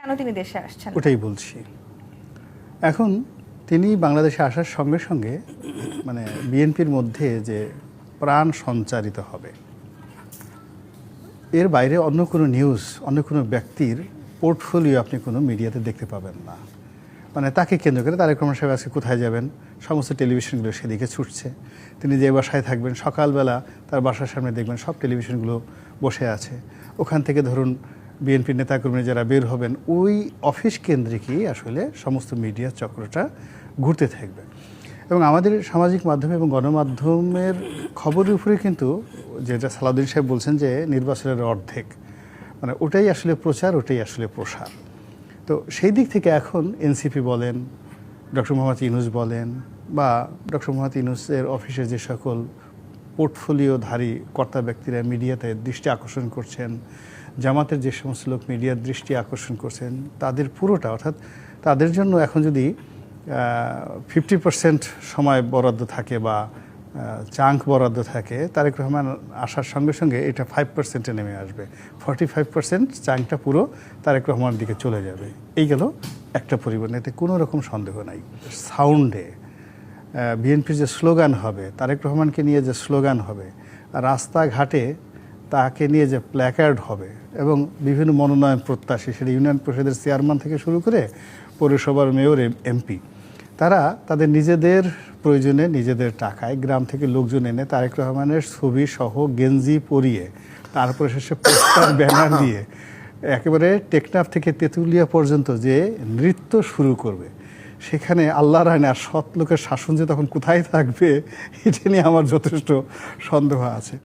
কেন তিনি দেশে আসছেন? ওটাই বলছি। এখন তিনি বাংলাদেশে আসার সঙ্গে সঙ্গে মানে বিএনপির মধ্যে যে প্রাণ সঞ্চারিত হবে, এর বাইরে অন্য কোনো নিউজ, অন্য কোনো ব্যক্তির পোর্টফোলিও আপনি কোনো মিডিয়াতে দেখতে পাবেন না। মানে তাকে কেন্দ্র করে তারেক রহমান সাহেব আজকে কোথায় যাবেন, সমস্ত টেলিভিশনগুলো সেদিকে ছুটছে। তিনি যে বাসায় থাকবেন, সকালবেলা তার বাসার সামনে দেখবেন সব টেলিভিশনগুলো বসে আছে। ওখান থেকে ধরুন বিএনপির নেতাকর্মী যারা বের হবেন, ওই অফিস কেন্দ্রিকই আসলে সমস্ত মিডিয়া চক্রটা ঘুরতে থাকবে। এবং আমাদের সামাজিক মাধ্যমে এবং গণমাধ্যমের খবরের উপরে কিন্তু যেটা সালাউদ্দিন সাহেব বলছেন যে নির্বাচনের অর্ধেক, মানে ওটাই আসলে প্রচার, ওটাই আসলে প্রসার। তো সেই দিক থেকে এখন এনসিপি বলেন, ডক্টর মোহাম্মদ ইউনূস বলেন, বা ডক্টর মোহাম্মদ ইউনূসের অফিসে যে সকল পোর্টফোলিওধারী কর্তা ব্যক্তিরা মিডিয়াতে দৃষ্টি আকর্ষণ করছেন, জামাতের যে সমস্ত লোক মিডিয়ার দৃষ্টি আকর্ষণ করছেন, তাদের পুরোটা, অর্থাৎ তাদের জন্য এখন যদি 50% সময় বরাদ্দ থাকে বা চাঙ্ক বরাদ্দ থাকে, তারেক রহমান আসার সঙ্গে সঙ্গে এটা 5%-এ নেমে আসবে। 45% চাঙ্কটা পুরো তারেক রহমানের দিকে চলে যাবে। এই গেল একটা পরিবর্তন, এতে কোনো রকম সন্দেহ নাই। সাউন্ডে বিএনপির যে স্লোগান হবে, তারেক রহমানকে নিয়ে যে স্লোগান হবে, রাস্তাঘাটে তাকে নিয়ে যে প্ল্যাকার্ড হবে, এবং বিভিন্ন মনোনয়ন প্রত্যাশী, সেটা ইউনিয়ন পরিষদের চেয়ারম্যান থেকে শুরু করে পৌরসভার মেয়র, এমপি, তারা তাদের নিজেদের প্রয়োজনে নিজেদের টাকায় গ্রাম থেকে লোকজন এনে তারেক রহমানের ছবি সহ গেঞ্জি পরিয়ে, তারপরে শেষে পোস্টার ব্যানার দিয়ে একেবারে টেকনাফ থেকে তেঁতুলিয়া পর্যন্ত যে নৃত্য শুরু করবে, সেখানে আল্লাহর আইন আর সৎ লোকের শাসন যে তখন কোথায় থাকবে, এটা নিয়ে আমার যথেষ্ট সন্দেহ আছে।